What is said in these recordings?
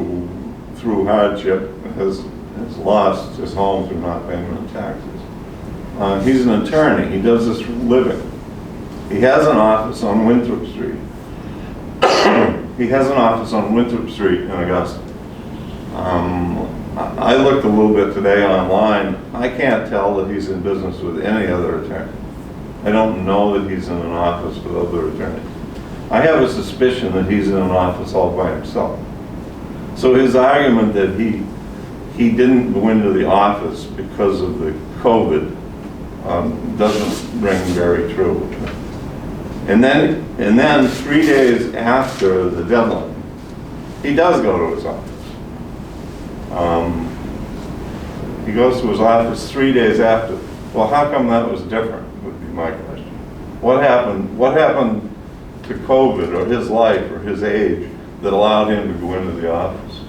who, through hardship, has lost his home through not payment of taxes. He's an attorney. He does this for a living. He has an office on Winthrop Street. He has an office on Winthrop Street in Augusta. I looked a little bit today online. I can't tell that he's in business with any other attorney. I don't know that he's in an office with other attorneys. I have a suspicion that he's in an office all by himself. So his argument that he didn't go into the office because of the COVID doesn't ring very true. And then 3 days after the deadline, he does go to his office. He goes to his office 3 days after. Well, how come that was different, would be my question. What happened to COVID or his life or his age that allowed him to go into the office?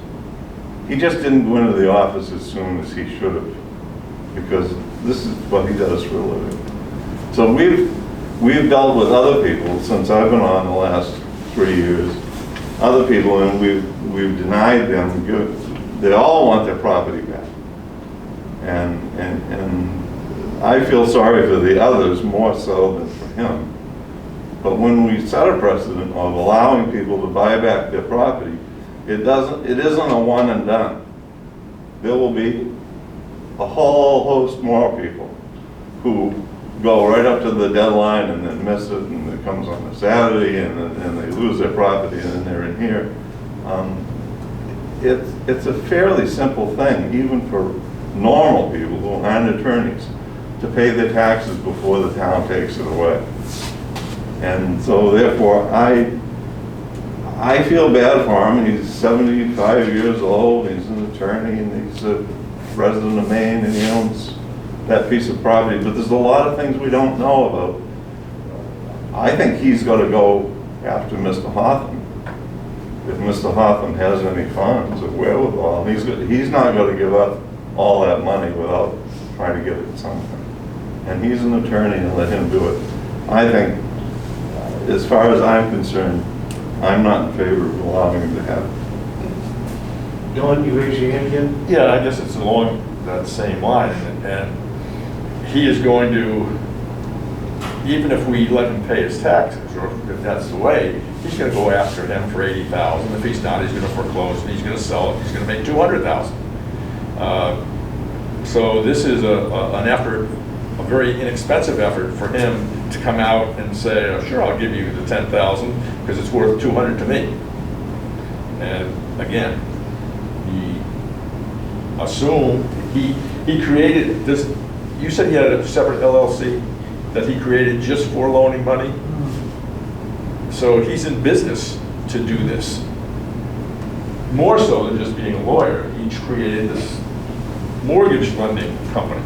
He just didn't go into the office as soon as he should have, because this is what he does for a living. So we've dealt with other people since I've been on the last 3 years, other people, and we've denied them. They all want their property back. And I feel sorry for the others more so than for him. But when we set a precedent of allowing people to buy back their property, it isn't a one and done. There will be a whole host more people who go right up to the deadline and then miss it, and it comes on a Saturday, and they lose their property, and then they're in here. It's a fairly simple thing, even for normal people who aren't attorneys, to pay their taxes before the town takes it away. And so therefore, I feel bad for him. He's 75 years old, he's an attorney, and he's a resident of Maine, and he owns that piece of property. But there's a lot of things we don't know about. I think he's got to go after Mr. Hotham. If Mr. Hotham has any funds or wherewithal, he's not going to give up all that money without trying to get it somewhere. And he's an attorney, and let him do it. I think, as far as I'm concerned, I'm not in favor of allowing him to have it. Don, you raise your hand again? Yeah, I guess it's along that same line, and he is going to, even if we let him pay his taxes, or if that's the way, he's going to go after him for $80,000. If he's not, he's going to foreclose, and he's going to sell it. He's going to make $200,000. So this is an effort, a very inexpensive effort for him to come out and say, oh, sure, I'll give you the $10,000 because it's worth $200 to me. And again, he assumed he created this. You said he had a separate LLC that he created just for loaning money. So he's in business to do this. More so than just being a lawyer, he created this mortgage lending company,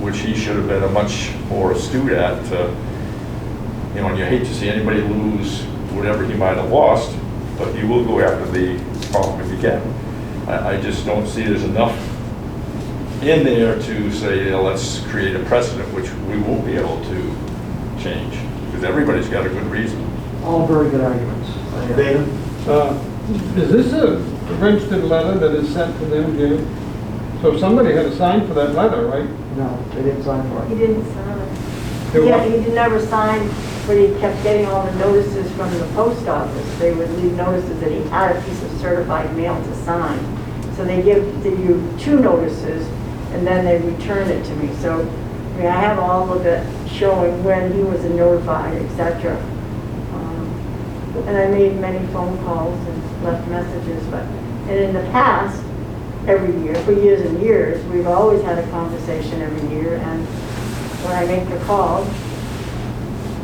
which he should have been a much more astute at. And you hate to see anybody lose whatever he might have lost, but you will go after the problem if you can. I just don't see there's enough in there to say, let's create a precedent, which we won't be able to change, because everybody's got a good reason. All very good arguments. Dana? Is this a registered letter that is sent to them, Jim? So somebody had to sign for that letter, right? No, they didn't sign for He it. didn't sign it. Yeah, he never signed, but he kept getting all the notices from the post office. They would leave notices that he had a piece of certified mail to sign. So they give you 2 notices, and then they return it to me. So, I have all of it showing when he was notified, etc. And I made many phone calls and left messages. And in the past, every year, for years and years, we've always had a conversation every year. And when I make the call,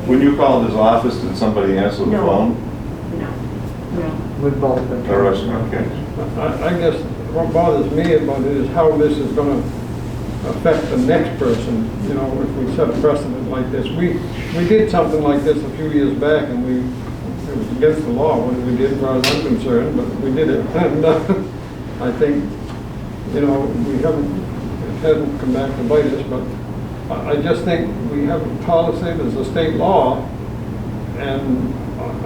When you called his office, did somebody answer the No. phone? no. We've both been. Okay. I guess what bothers me about it is how this is going to affect the next person, if we set a precedent like this. We did something like this a few years back, and it was against the law when we did, as far as I'm concerned, but we did it. And I think, it hasn't come back to bite us, but I just think we have a policy, there's a state law, and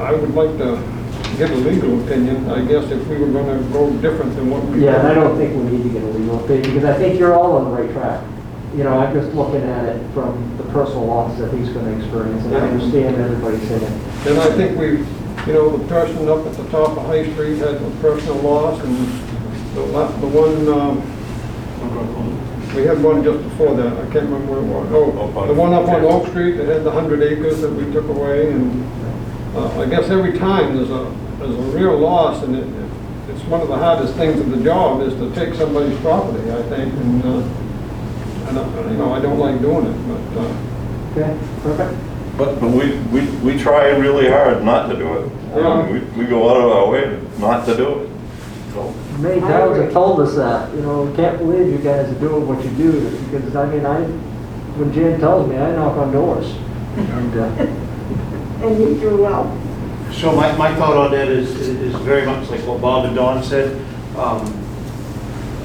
I would like to get a legal opinion, I guess, if we were gonna go different than what we. Yeah, and I don't think we need to get a legal opinion, because I think you're all on the right track. You know, I'm just looking at it from the personal loss that he's gonna experience, and I understand everybody's saying. And I think we, you know, the person up at the top of High Street had a personal loss, and the one, we had one just before that, I can't remember where it was. Oh, the one up on Oak Street that had the 100 acres that we took away, and I guess every time there's a real loss, and it's one of the hardest things of the job is to take somebody's property, I think, and you know, I don't like doing it, but. Okay, perfect. But we try really hard not to do it. We go out of our way not to do it. So, Many towns have told us that, you know, can't believe you guys are doing what you do, because, I mean, when Jan tells me, I knock on doors. And, And you do well. So my thought on that is very much like what Bob and Don said.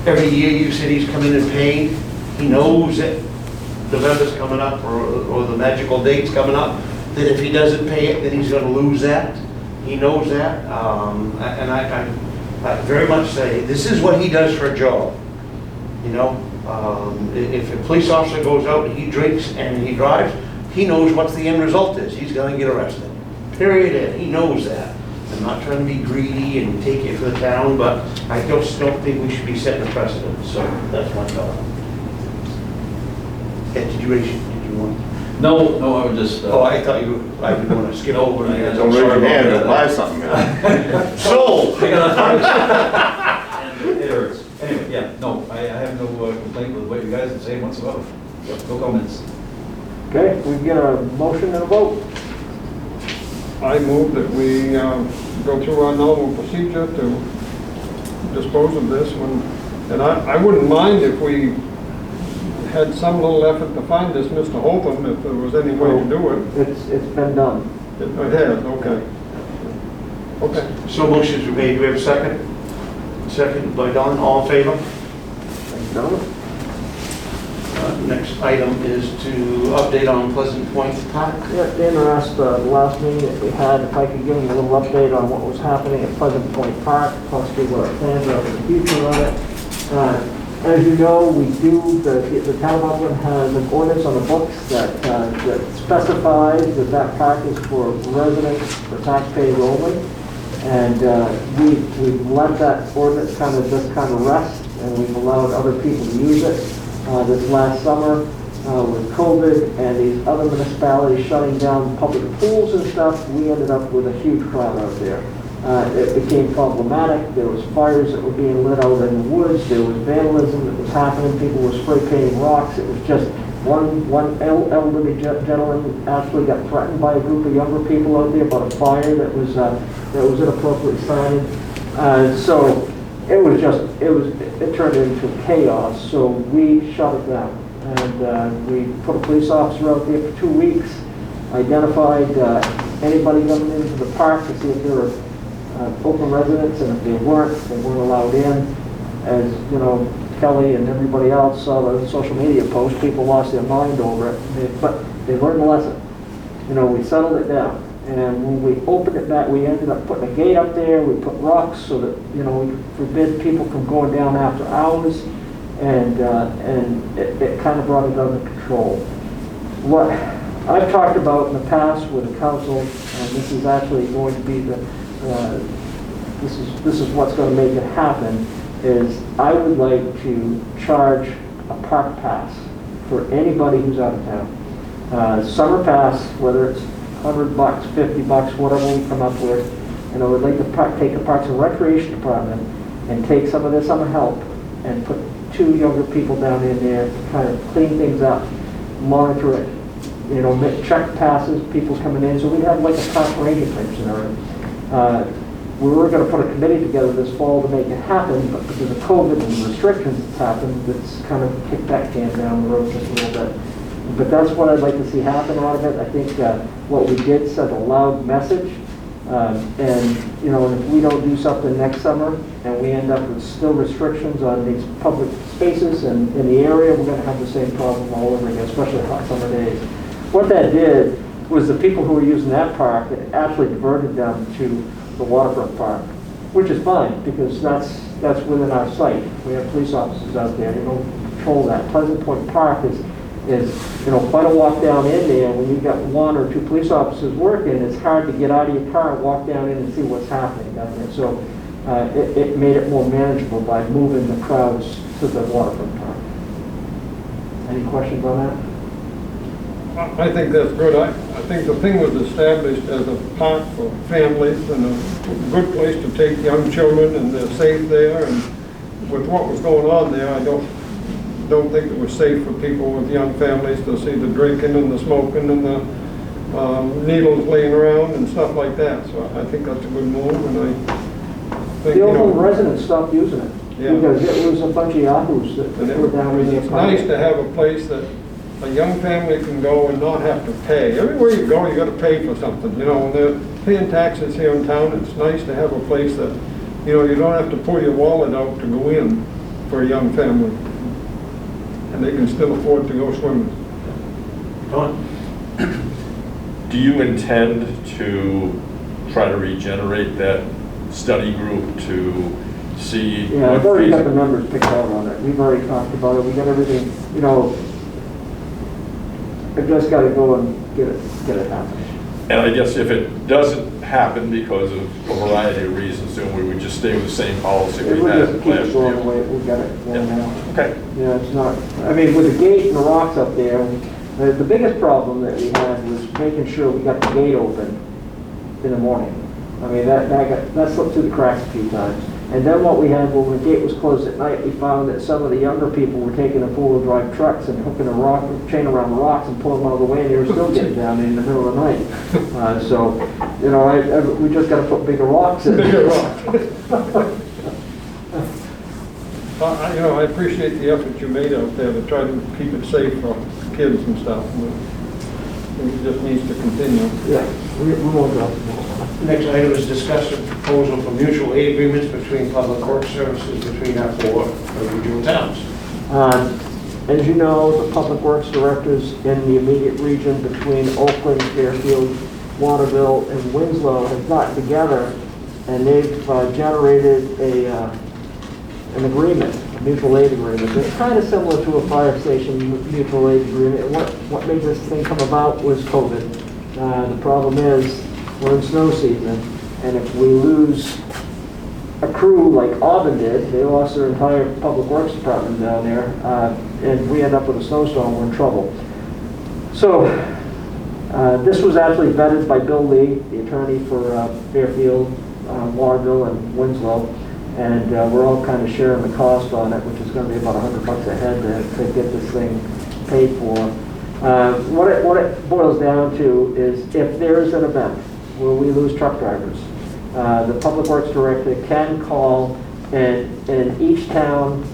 Every year you said he's come in and paid. He knows that November's coming up or the magical date's coming up, that if he doesn't pay it, then he's gonna lose that. He knows that. And I very much say, this is what he does for a job. You know, if a police officer goes out and he drinks and he drives, he knows what the end result is. He's gonna get arrested. Period. And he knows that. I'm not trying to be greedy and take it for the town, but I just don't think we should be setting a precedent. So that's my thought. Ed, did you want? No, I would just. Oh, I thought I would want to skip over. Yeah, don't raise your hand and buy something. Man. Sold! It hurts. Anyway, yeah, no, I have no complaint with what you guys are saying whatsoever. No comments. okay, we can get a motion and a vote. I move that we go through our normal procedure to dispose of this one. And I wouldn't mind if we had some little effort to find this Mr. Holtham, if there was any way to do it. It's been done. It has, okay. Okay. So motions were made. Do we have a second? Second by Don. All in favor? Done. Next item is to update on Pleasant Point Park. Yeah, Dana asked the last meeting that we had if I could give him a little update on what was happening at Pleasant Point Park, possibly what our plans are for the future on it. As you know, we do, the town of Oakland has an ordinance on the books that specifies that park is for residents, for taxpayers only. And we've let that ordinance just rest, and we've allowed other people to use it. This last summer, with COVID and these other municipalities shutting down public pools and stuff, we ended up with a huge crowd out there. It became problematic. There was fires that were being lit out in the woods. There was vandalism that was happening. People were spray painting rocks. It was just one elderly gentleman actually got threatened by a group of younger people out there about a fire that was inappropriately started. So it turned into chaos. So we shut it down, and we put a police officer out there for 2 weeks, identified anybody coming into the park to see if they were Oakland residents, and if they weren't allowed in. As you know, Kelly and everybody else saw the social media posts, people lost their mind over it, but they learned a lesson. You know, we settled it down, and when we opened it back, we ended up putting a gate up there. We put rocks so that, you know, we forbid people from going down after hours, and it kind of brought it under control. What I've talked about in the past with the council, and this is actually going to be this is what's going to make it happen, is I would like to charge a park pass for anybody who's out of town. Summer pass, whether it's $100, $50, whatever we come up with. And I would like to take the Parks and Recreation Department and take some of their summer help and put 2 younger people down in there to kind of clean things up, monitor it, you know, check passes, people coming in. So we'd have like a park ranger type scenario. We were going to put a committee together this fall to make it happen, but because of COVID and restrictions that's happened, it's kind of kicked that can down the road just a little bit. But that's what I'd like to see happen out of it. I think what we did sent a loud message. And, you know, if we don't do something next summer and we end up with still restrictions on these public spaces and in the area, we're going to have the same problem all over again, especially hot summer days. What that did was the people who were using that park, it actually diverted them to the waterfront park, which is fine, because that's within our site. We have police officers out there, they don't control that. Pleasant Point Park is, quite a walk down in there. When you've got one or two police officers working, it's hard to get out of your car and walk down in and see what's happening down there. So it made it more manageable by moving the crowds to the waterfront park. Any questions on that? I think that's good. I think the thing was established as a park for families and a good place to take young children, and they're safe there. And with what was going on there, I don't think it was safe for people with young families to see the drinking and the smoking and the needles laying around and stuff like that. So I think that's a good move, and I think, The Oakland residents stopped using it, Yeah. because it was a bunch of yahoos that and were down in it's their park. nice to have a place that a young family can go and not have to pay. Everywhere you go, you gotta pay for something, when they're paying taxes here in town, it's nice to have a place that, you don't have to pull your wallet out to go in for a young family. And they can still afford to go swimming. Don? Do you intend to try to regenerate that study group to see? Yeah, I've what already got phase- the numbers picked out on it. We've already talked about it. We got everything, I've just got to go and get it happening. And I guess if it doesn't happen because of a variety of reasons, then we would just stay with the same policy It we would had just keep last going the year. way we got it going Yeah. now. Okay. Yeah, it's not, with the gate and the rocks up there, the biggest problem that we had was making sure we got the gate open in the morning. That slipped through the cracks a few times. And then what we had, when the gate was closed at night, we found that some of the younger people were taking the four-wheel drive trucks and hooking a chain around the rocks and pulling them out of the way, and they were still getting down in the middle of the night. We just got to put bigger rocks in. Bigger rock. I appreciate the effort you made out there to try to keep it safe for kids and stuff. It just needs to continue. Yeah, we won't go. Next item is discuss a proposal for mutual aid agreements between public works services between our four regional towns. As you know, the public works directors in the immediate region between Oakland, Fairfield, Waterville, and Winslow have gotten together, and they've generated an agreement, a mutual aid agreement. It's kind of similar to a fire station mutual aid agreement. What made this thing come about was COVID. The problem is, we're in snow season, and if we lose a crew like Auburn did, they lost their entire public works department down there, and we end up with a snowstorm, we're in trouble. So, this was actually vetted by Bill Lee, the attorney for Fairfield, Waterville, and Winslow, and we're all kind of sharing the cost on it, which is going to be about $100 a head to get this thing paid for. What it boils down to is if there is an event where we lose truck drivers, the Public Works Director can call, and each town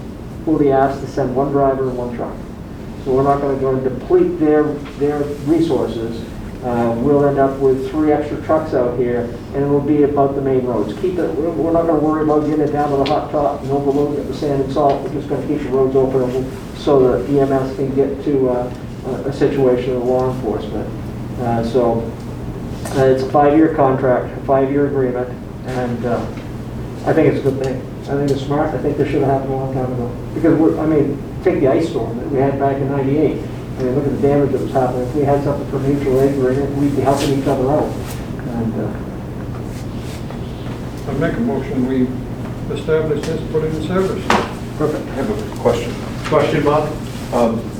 will be asked to send one driver and one truck. So we're not going to go and deplete their resources. We'll end up with 3 extra trucks out here, and it will be about the main roads. We're not going to worry about getting it down to the hot top and overloading it with sand and salt. We're just going to keep the roads open so that EMS can get to a situation of law enforcement. It's a 5-year contract, a 5-year agreement, and I think it's a good thing. I think it's smart. I think this should have happened a long time ago. Because take the ice storm that we had back in '98. Look at the damage that was happening. If we had something for mutual aid agreement, we'd be helping each other out. And I make a motion, we establish this, put it in service. perfect. I have a question. Question, Bob?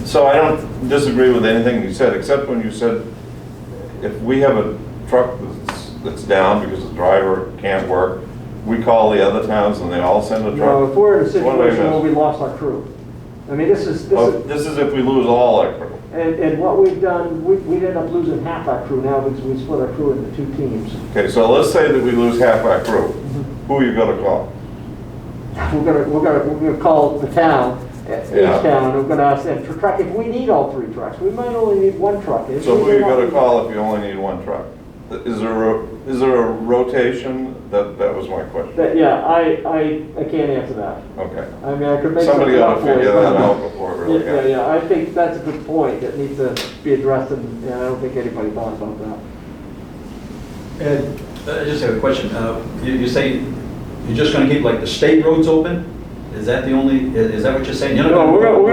So I don't disagree with anything you said, except when you said if we have a truck that's down because the driver can't work, we call the other towns and they all send a Now, truck? if we're in a What do I situation where miss? we lost our crew, this is This is if we lose all our crew. and what we've done, we'd end up losing half our crew now because we split our crew into 2 teams. Okay, so let's say that we lose half our crew. Who are you gonna call? We're gonna call the town, each Yeah. town, we're gonna ask them for truck, if we need all 3 trucks, we might only need 1 truck. If So we who are you don't gonna need- call if you only need 1 truck? Is there a rotation? That was my question. I can't answer that. Okay. I could make Somebody something ought up to for you. figure that out before it really Yeah, gets. I think that's a good point that needs to be addressed, and I don't think anybody thought about that. Ed, I just have a question. You say you're just gonna keep like the state roads open? Is that the only, is that what you're saying? You're not No, gonna- we're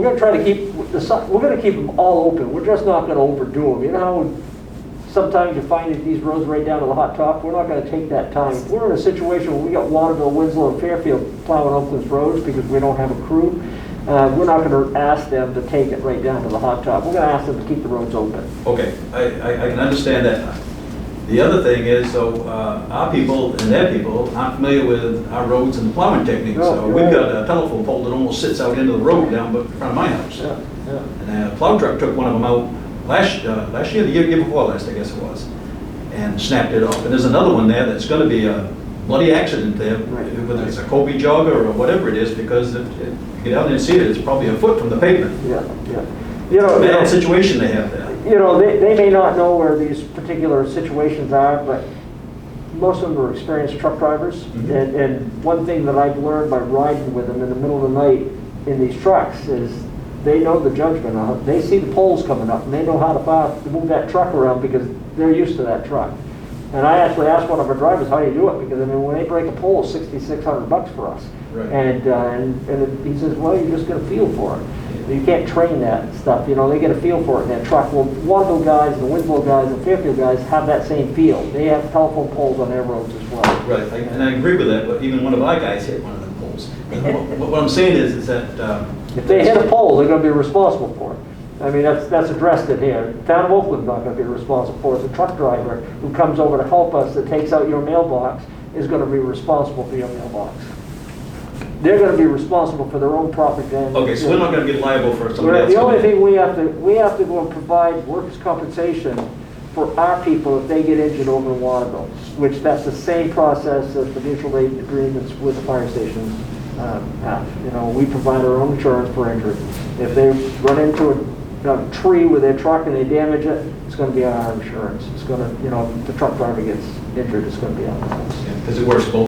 gonna try to keep, we're gonna keep them all open, we're just not gonna overdo them. You know how sometimes you find that these roads right down to the hot top, we're not gonna take that time. We're in a situation where we got Waterville, Winslow, and Fairfield plowing Oakland's roads because we don't have a crew. We're not gonna ask them to take it right down to the hot top, we're gonna ask them to keep the roads open. Okay, I can understand that. The other thing is, so our people and their people aren't familiar with our roads and plowing techniques. No, So you're we've right. got a telephone pole that almost sits out into the road down in front of my house. Yeah, yeah. And a plow truck took one of them out last year, the year before last, I guess it was, and snapped it off. And there's another one there that's gonna be a bloody accident there, Right. whether it's a Kobe jogger or whatever it is, because you get out there and see it, it's probably a foot from the pavement. Yeah, yeah. You know, Bad situation they have there. you know, they may not know where these particular situations are, but most of them are experienced truck drivers. Mhm. And one thing that I've learned by riding with them in the middle of the night in these trucks is they know the judgment on it. They see the poles coming up and they know how to move that truck around because they're used to that truck. And I actually asked one of our drivers, how do you do it? Because I mean, when they break a pole, it's $6,600 for us. Right. And he says, well, you just get a feel for it. You can't train that stuff, you know, they get a feel for it in that truck. Well, Waterville guys, the Winslow guys, and Fairfield guys have that same feel. They have telephone poles on their roads as well. Right, and I agree with that, but even one of our guys hit one of them poles. What I'm saying is that, If they hit a pole, they're gonna be responsible for it. I mean, that's addressed in here. Town of Oakland's not gonna be responsible for it. The truck driver who comes over to help us, that takes out your mailbox, is gonna be responsible for your mailbox. They're gonna be responsible for their own property damage. okay, so we're not gonna get liable for somebody else. The only coming in. thing we have to go and provide workers' compensation for our people if they get injured over in Waterville, which that's the same process as the mutual aid agreements with the fire stations have. You know, we provide our own insurance for injury. If they run into a tree with their truck and they damage it, it's gonna be on our insurance. It's gonna, you know, if the truck driver gets injured, it's gonna be on us. Because it works both